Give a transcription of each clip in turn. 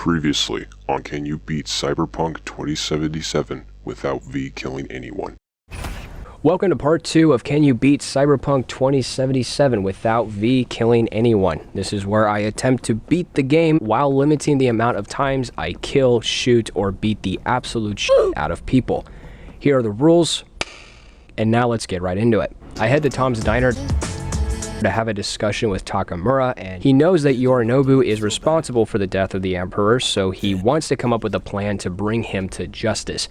Previously on Can You Beat Cyberpunk 2077 Without V Killing Anyone? Welcome to part 2 of Can You Beat Cyberpunk 2077 Without V Killing Anyone? This is where I attempt to beat the game while limiting the amount of times I kill, shoot, or beat the absolute shit out of people. Here are the rules, and now let's get right into it. I head to Tom's diner to have a discussion with Takamura, and he knows that Yorinobu is responsible for the death of the Emperor, so he wants to come up with a plan to bring him to justice.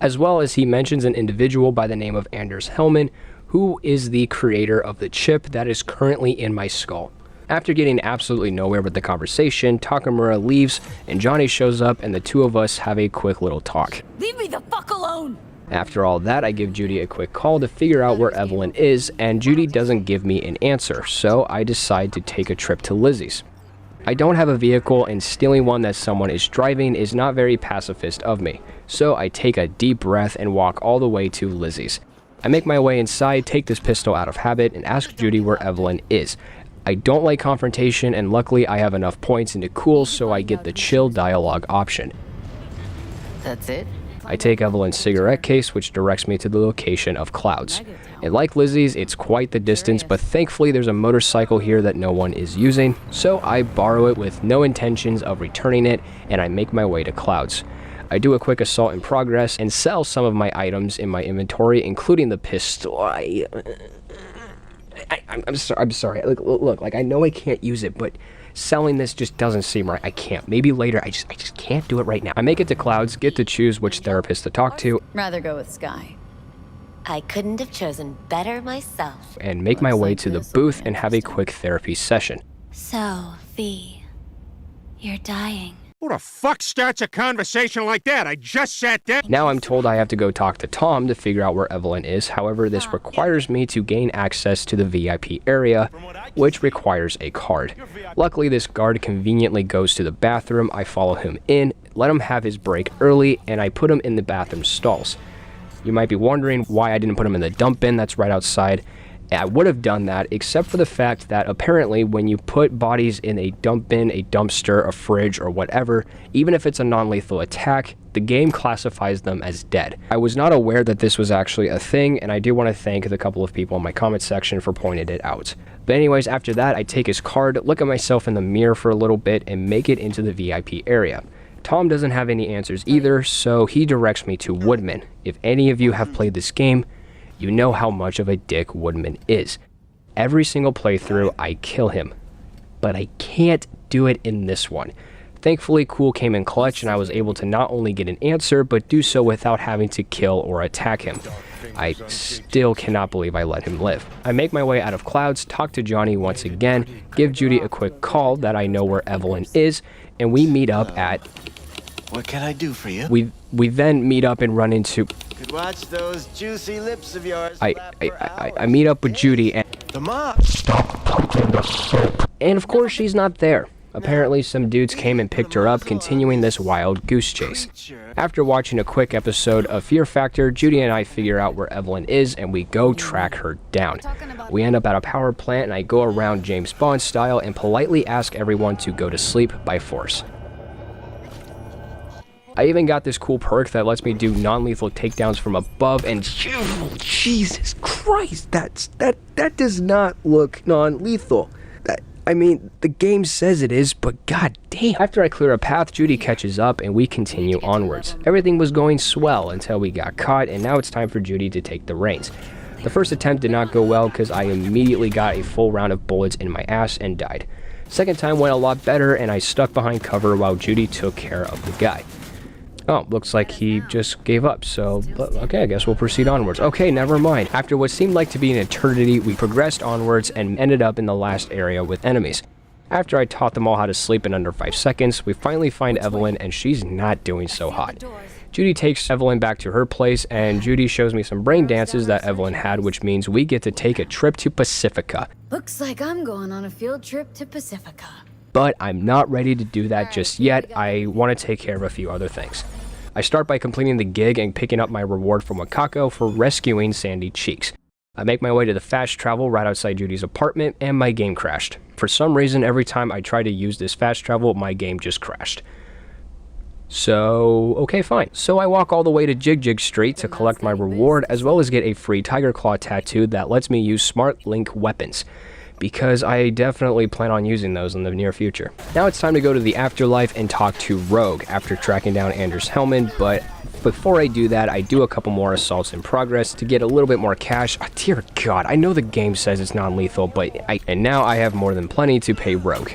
As well as he mentions an individual by the name of Anders Hellman, who is the creator of the chip that is currently in my skull. After getting absolutely nowhere with the conversation, Takamura leaves, and Johnny shows up, and the two of us have a quick little talk. Leave me the fuck alone! After all that, I give Judy a quick call to figure out where Evelyn is, and Judy doesn't give me an answer, so I decide to take a trip to Lizzie's. I don't have a vehicle, and stealing one that someone is driving is not very pacifist of me, so I take a deep breath and walk all the way to Lizzie's. I make my way inside, take this pistol out of habit, and ask Judy where Evelyn is. I don't like confrontation, and luckily I have enough points into cool, so I get the chill dialogue option. That's it? I take Evelyn's cigarette case, which directs me to the location of Clouds. And like Lizzie's, it's quite the distance, but thankfully there's a motorcycle here that no one is using, so I borrow it with no intentions of returning it, and I make my way to Clouds. I do a quick assault in progress and sell some of my items in my inventory, including the pistol. I'm sorry. Look, I know I can't use it, but selling this just doesn't seem right. I can't. Maybe later. I just can't do it right now. I make it to Clouds, get to choose which therapist to talk to. Rather go with Sky. I couldn't have chosen better myself. And make my way to the booth and have a quick therapy session. So, V, you're dying. Who the fuck starts a conversation like that? I just sat down. Now I'm told I have to go talk to Tom to figure out where Evelyn is. However, this requires me to gain access to the VIP area, which requires a card. Luckily, this guard conveniently goes to the bathroom. I follow him in, let him have his break early, and I put him in the bathroom stalls. You might be wondering why I didn't put him in the dump bin that's right outside. I would have done that, except for the fact that apparently when you put bodies in a dump bin, a dumpster, a fridge, or whatever, even if it's a non-lethal attack, the game classifies them as dead. I was not aware that this was actually a thing, and I do want to thank the couple of people in my comment section for pointing it out. But anyways, after that, I take his card, look at myself in the mirror for a little bit, and make it into the VIP area. Tom doesn't have any answers either, so he directs me to Woodman. If any of you have played this game, you know how much of a dick Woodman is. Every single playthrough, I kill him. But I can't do it in this one. Thankfully, Cool came in clutch and I was able to not only get an answer, but do so without having to kill or attack him. I still cannot believe I let him live. I make my way out of Clouds, talk to Johnny once again, give Judy a quick call that I know where Evelyn is, and we meet up at... What can I do for you? We then meet up and run into... Could watch those juicy lips of yours. I meet up with Judy and... The mob. And of course she's not there. Apparently some dudes came and picked her up, continuing this wild goose chase. After watching a quick episode of Fear Factor, Judy and I figure out where Evelyn is and we go track her down. We end up at a power plant and I go around James Bond style and politely ask everyone to go to sleep by force. I even got this cool perk that lets me do non-lethal takedowns from above, and Jesus Christ, that does not look non-lethal. I mean, the game says it is, but god damn. After I clear a path, Judy catches up and we continue onwards. Everything was going swell until we got caught, and now it's time for Judy to take the reins. The first attempt did not go well because I immediately got a full round of bullets in my ass and died. Second time went a lot better and I stuck behind cover while Judy took care of the guy. Oh, looks like he just gave up, so, okay, I guess we'll proceed onwards. Okay, never mind. After what seemed like to be an eternity, we progressed onwards and ended up in the last area with enemies. After I taught them all how to sleep in under 5 seconds, we finally find Evelyn, and she's not doing so hot. Judy takes Evelyn back to her place, and Judy shows me some brain dances that Evelyn had, which means we get to take a trip to Pacifica. Looks like I'm going on a field trip to Pacifica. But I'm not ready to do that just yet. I want to take care of a few other things. I start by completing the gig and picking up my reward from Wakako for rescuing Sandy Cheeks. I make my way to the fast travel right outside Judy's apartment, and my game crashed. For some reason, every time I try to use this fast travel, my game just crashed. So, okay, fine. So I walk all the way to Jig Jig Street to collect my reward, as well as get a free tiger claw tattoo that lets me use Smart Link weapons, because I definitely plan on using those in the near future. Now it's time to go to the afterlife and talk to Rogue after tracking down Anders Hellman, but before I do that, I do a couple more assaults in progress to get a little bit more cash. Oh, dear God, I know the game says it's non-lethal, but and now I have more than plenty to pay Rogue.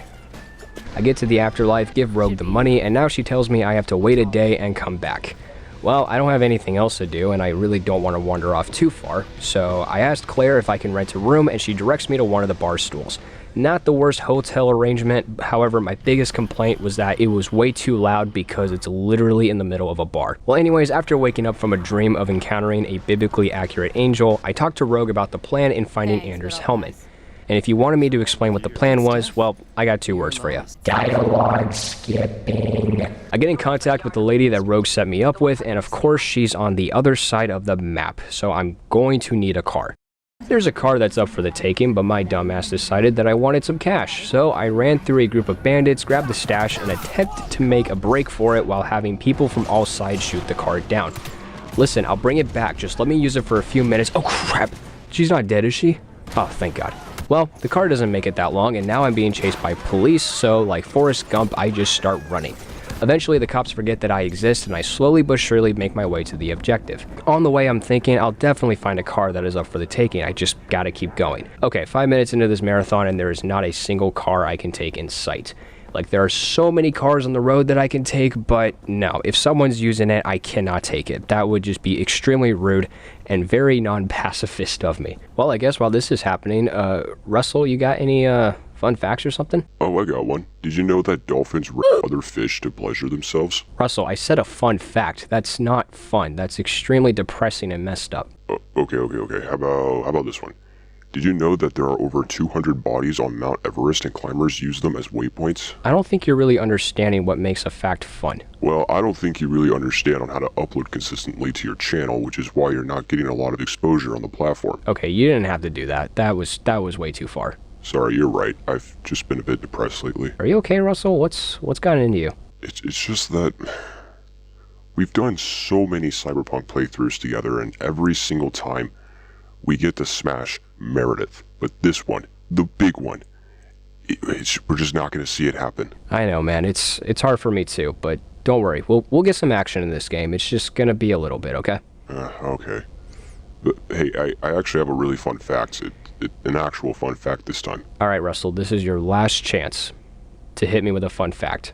I get to the afterlife, give Rogue the money, and now she tells me I have to wait a day and come back. Well, I don't have anything else to do, and I really don't want to wander off too far, so I asked Claire if I can rent a room, and she directs me to one of the bar stools. Not the worst hotel arrangement, however, my biggest complaint was that it was way too loud because it's literally in the middle of a bar. Well, anyways, after waking up from a dream of encountering a biblically accurate angel, I talked to Rogue about the plan in finding Anders Hellman. And if you wanted me to explain what the plan was, well, I got 2 words for you. Dialogue skipping. I get in contact with the lady that Rogue set me up with, and of course she's on the other side of the map, so I'm going to need a car. There's a car that's up for the taking, but my dumbass decided that I wanted some cash, so I ran through a group of bandits, grabbed the stash, and attempted to make a break for it while having people from all sides shoot the car down. Listen, I'll bring it back, just let me use it for a few minutes. Oh crap, she's not dead, is she? Oh, thank God. Well, the car doesn't make it that long, and now I'm being chased by police, so like Forrest Gump, I just start running. Eventually, the cops forget that I exist, and I slowly but surely make my way to the objective. On the way, I'm thinking I'll definitely find a car that is up for the taking. I just gotta keep going. Okay, 5 minutes into this marathon, and there is not a single car I can take in sight. Like, there are so many cars on the road that I can take, but no, if someone's using it, I cannot take it. That would just be extremely rude and very non-pacifist of me. Well, I guess while this is happening, Russell, you got any, fun facts or something? Oh, I got one. Did you know that dolphins rape other fish to pleasure themselves? Russell, I said a fun fact. That's not fun. That's extremely depressing and messed up. Okay. How about this one? Did you know that there are over 200 bodies on Mount Everest and climbers use them as waypoints? I don't think you're really understanding what makes a fact fun. Well, I don't think you really understand on how to upload consistently to your channel, which is why you're not getting a lot of exposure on the platform. Okay, you didn't have to do that. That was way too far. Sorry, you're right. I've just been a bit depressed lately. Are you okay, Russell? What's gotten into you? It's just that we've done so many Cyberpunk playthroughs together, and every single time we get to smash Meredith. But this one, the big one, we're just not going to see it happen. I know, man. It's hard for me too, but don't worry. We'll get some action in this game. It's just going to be a little bit, okay? Okay. But hey, I actually have a really fun fact. An actual fun fact this time. All right, Russell, this is your last chance to hit me with a fun fact.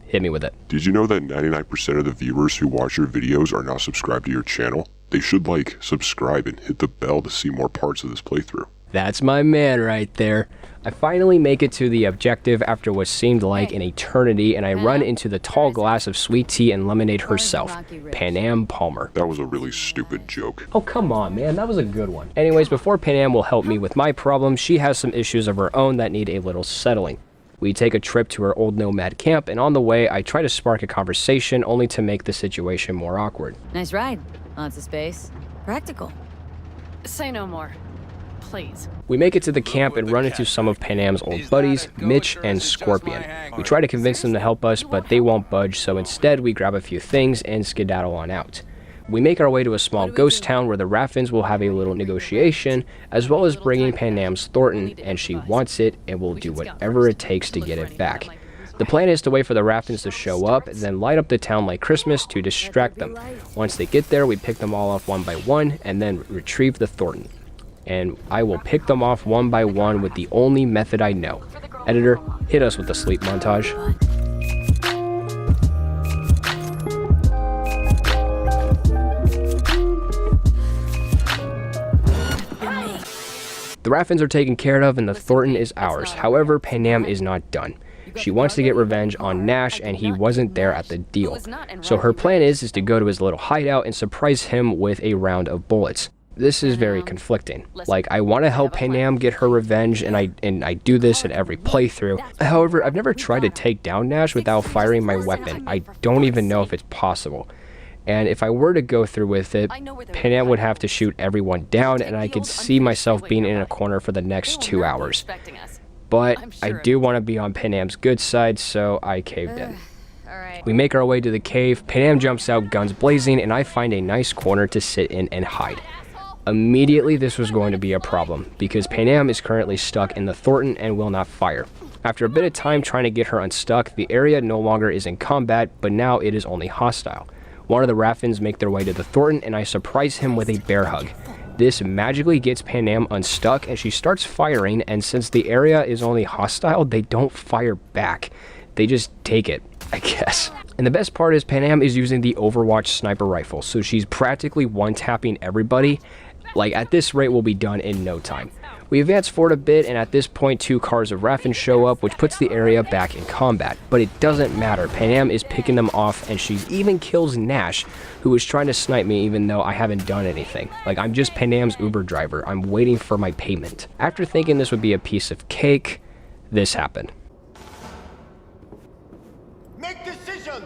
Hit me with it. Did you know that 99% of the viewers who watch your videos are not subscribed to your channel? They should subscribe and hit the bell to see more parts of this playthrough. That's my man right there. I finally make it to the objective after what seemed like an eternity, and I run into the tall glass of sweet tea and lemonade herself, Panam Palmer. That was a really stupid joke. Oh, come on, man. That was a good one. Anyways, before Panam will help me with my problems, she has some issues of her own that need a little settling. We take a trip to her old nomad camp, and on the way, I try to spark a conversation only to make the situation more awkward. Nice ride. Lots of space. Practical. Say no more. Please. We make it to the camp and run into some of Panam's old buddies, Mitch and Scorpion. We try to convince them to help us, but they won't budge, so instead we grab a few things and skedaddle on out. We make our way to a small ghost town where the Raffins will have a little negotiation, as well as bringing Panam's Thornton, and she wants it and will do whatever it takes to get it back. The plan is to wait for the Raffins to show up, then light up the town like Christmas to distract them. Once they get there, we pick them all off one by one, and then retrieve the Thornton. And I will pick them off one by one with the only method I know. Editor, hit us with the sleep montage. The Raffins are taken care of and the Thornton is ours. However, Panam is not done. She wants to get revenge on Nash, and he wasn't there at the deal. So her plan is to go to his little hideout and surprise him with a round of bullets. This is very conflicting. Like, I want to help Panam get her revenge, and I do this at every playthrough. However, I've never tried to take down Nash without firing my weapon. I don't even know if it's possible. And if I were to go through with it, Panam would have to shoot everyone down, and I could see myself being in a corner for the next 2 hours. But I do want to be on Panam's good side, so I caved in. We make our way to the cave, Panam jumps out, guns blazing, and I find a nice corner to sit in and hide. Immediately this was going to be a problem, because Panam is currently stuck in the Thornton and will not fire. After a bit of time trying to get her unstuck, the area no longer is in combat, but now it is only hostile. One of the Raffins make their way to the Thornton, and I surprise him with a bear hug. This magically gets Panam unstuck, and she starts firing, and since the area is only hostile, they don't fire back. They just take it, I guess. And the best part is Panam is using the Overwatch sniper rifle, so she's practically one-tapping everybody. Like, at this rate, we'll be done in no time. We advance forward a bit, and at this point, 2 cars of Raffin show up, which puts the area back in combat. But it doesn't matter. Panam is picking them off, and she even kills Nash, who was trying to snipe me even though I haven't done anything. Like, I'm just Panam's Uber driver. I'm waiting for my payment. After thinking this would be a piece of cake, this happened. Make decisions!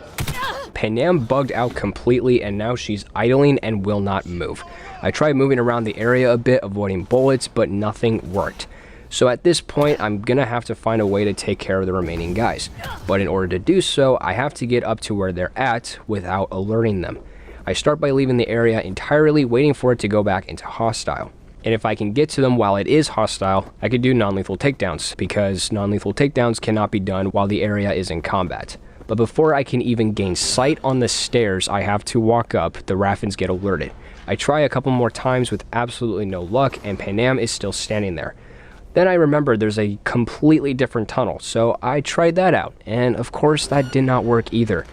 Panam bugged out completely, and now she's idling and will not move. I tried moving around the area a bit, avoiding bullets, but nothing worked. So at this point, I'm gonna have to find a way to take care of the remaining guys. But in order to do so, I have to get up to where they're at without alerting them. I start by leaving the area entirely, waiting for it to go back into hostile. And if I can get to them while it is hostile, I could do non-lethal takedowns, because non-lethal takedowns cannot be done while the area is in combat. But before I can even gain sight on the stairs I have to walk up, the Raffins get alerted. I try a couple more times with absolutely no luck, and Panam is still standing there. Then I remember there's a completely different tunnel, so I tried that out, and of course that did not work either.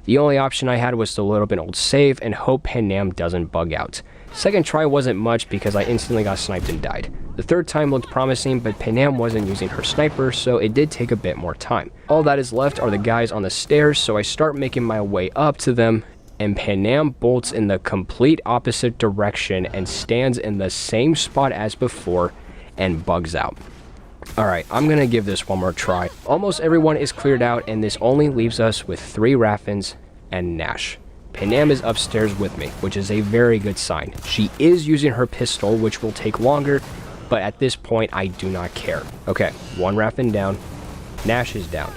The only option I had was to load up an old save and hope Panam doesn't bug out. Second try wasn't much because I instantly got sniped and died. The third time looked promising, but Panam wasn't using her sniper, so it did take a bit more time. All that is left are the guys on the stairs, so I start making my way up to them, and Panam bolts in the complete opposite direction and stands in the same spot as before and bugs out. Alright, I'm gonna give this one more try. Almost everyone is cleared out, and this only leaves us with 3 Raffins and Nash. Panam is upstairs with me, which is a very good sign. She is using her pistol, which will take longer, but at this point, I do not care. Okay, 1 Raffin down. Nash is down.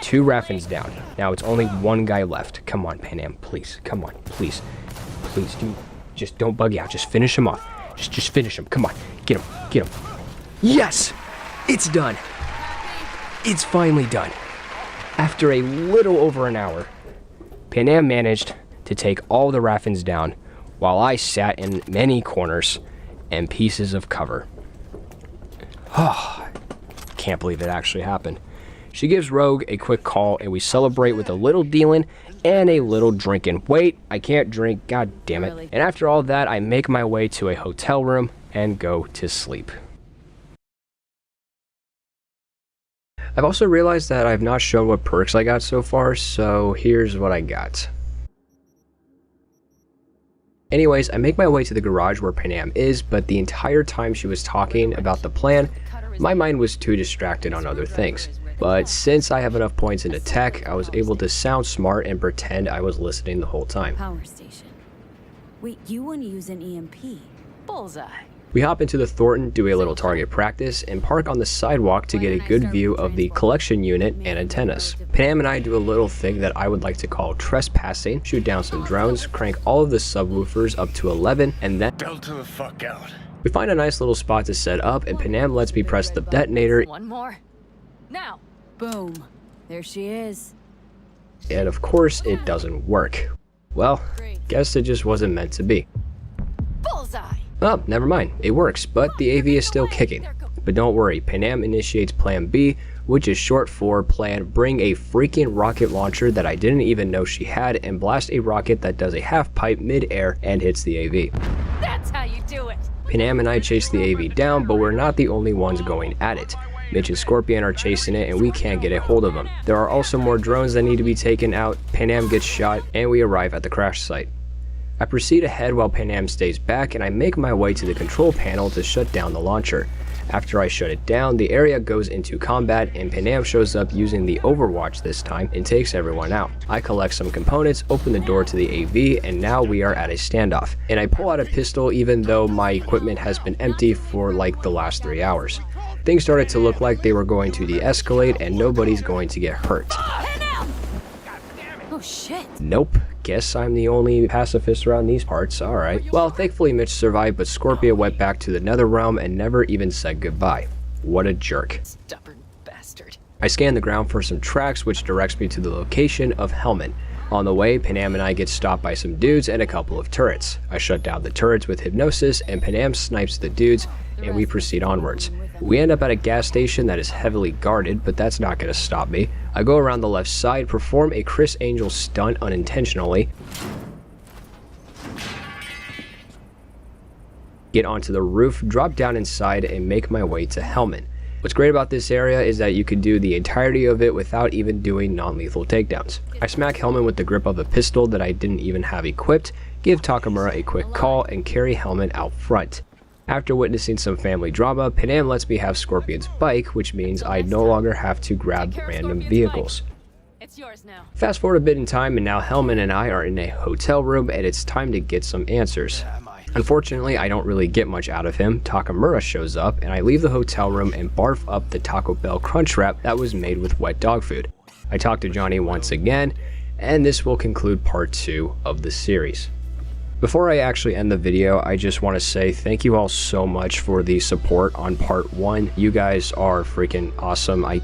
2 Raffins down. Now it's only 1 guy left. Come on, Panam, please. Come on, please. Please, just don't bug out. Just finish him off. Just finish him. Come on, get him, get him. Yes! It's done. It's finally done. After a little over an hour, Panam managed to take all the Raffins down while I sat in many corners and pieces of cover. Oh, can't believe it actually happened. She gives Rogue a quick call, and we celebrate with a little dealing and a little drinking. Wait, I can't drink, god damn it. And after all that, I make my way to a hotel room and go to sleep. I've also realized that I've not shown what perks I got so far, so here's what I got. Anyways, I make my way to the garage where Panam is, but the entire time she was talking about the plan, my mind was too distracted on other things. But since I have enough points into tech, I was able to sound smart and pretend I was listening the whole time. Power station. Wait, you want to use an EMP? Bullseye. We hop into the Thornton, do a little target practice, and park on the sidewalk to get a good view of the collection unit and antennas. Panam and I do a little thing that I would like to call trespassing, shoot down some drones, crank all of the subwoofers up to 11, and then Delta the fuck out. we find a nice little spot to set up, and Panam lets me press the detonator. One more. Now. Boom. There she is. And of course, it doesn't work. Well, guess it just wasn't meant to be. Bullseye. Oh, never mind. It works, but the AV is still kicking. But don't worry, Panam initiates Plan B, which is short for Plan Bring a freaking rocket launcher that I didn't even know she had, and blast a rocket that does a half pipe mid-air and hits the AV. That's how you do it. Panam and I chase the AV down, but we're not the only ones going at it. Mitch and Scorpion are chasing it, and we can't get a hold of them. There are also more drones that need to be taken out. Panam gets shot, and we arrive at the crash site. I proceed ahead while Panam stays back, and I make my way to the control panel to shut down the launcher. After I shut it down, the area goes into combat, and Panam shows up using the Overwatch this time and takes everyone out. I collect some components, open the door to the AV, and now we are at a standoff. And I pull out a pistol even though my equipment has been empty for like the last 3 hours. Things started to look like they were going to de-escalate and nobody's going to get hurt. Oh shit. Nope. Guess I'm the only pacifist around these parts. Alright. Well, thankfully Mitch survived, but Scorpio went back to the nether realm and never even said goodbye. What a jerk. Stubborn bastard. I scan the ground for some tracks, which directs me to the location of Hellman. On the way, Panam and I get stopped by some dudes and a couple of turrets. I shut down the turrets with hypnosis, and Panam snipes the dudes, and we proceed onwards. We end up at a gas station that is heavily guarded, but that's not going to stop me. I go around the left side, perform a Chris Angel stunt unintentionally, get onto the roof, drop down inside, and make my way to Hellman. What's great about this area is that you can do the entirety of it without even doing non-lethal takedowns. I smack Hellman with the grip of a pistol that I didn't even have equipped, give Takamura a quick call, and carry Hellman out front. After witnessing some family drama, Panam lets me have Scorpion's bike, which means I no longer have to grab random vehicles. It's yours now. Fast forward a bit in time, and now Hellman and I are in a hotel room, and it's time to get some answers. Unfortunately, I don't really get much out of him. Takamura shows up, and I leave the hotel room and barf up the Taco Bell crunch wrap that was made with wet dog food. I talk to Johnny once again, and this will conclude part 2 of the series. Before I actually end the video, I just want to say thank you all so much for the support on part 1. You guys are freaking awesome. I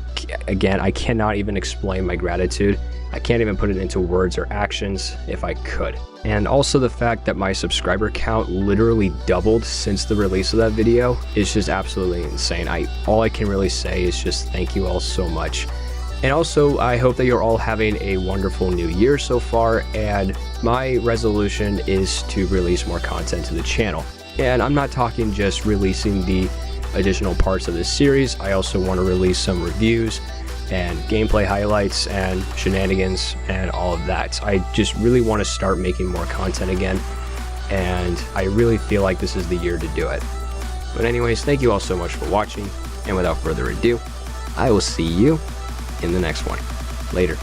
cannot even explain my gratitude. I can't even put it into words or actions if I could. And also the fact that my subscriber count literally doubled since the release of that video is just absolutely insane. All I can really say is just thank you all so much. And also, I hope that you're all having a wonderful new year so far, and my resolution is to release more content to the channel. And I'm not talking just releasing the additional parts of this series. I also want to release some reviews and gameplay highlights and shenanigans and all of that. I just really want to start making more content again, and I really feel like this is the year to do it. But anyways, thank you all so much for watching, and without further ado, I will see you in the next one. Later.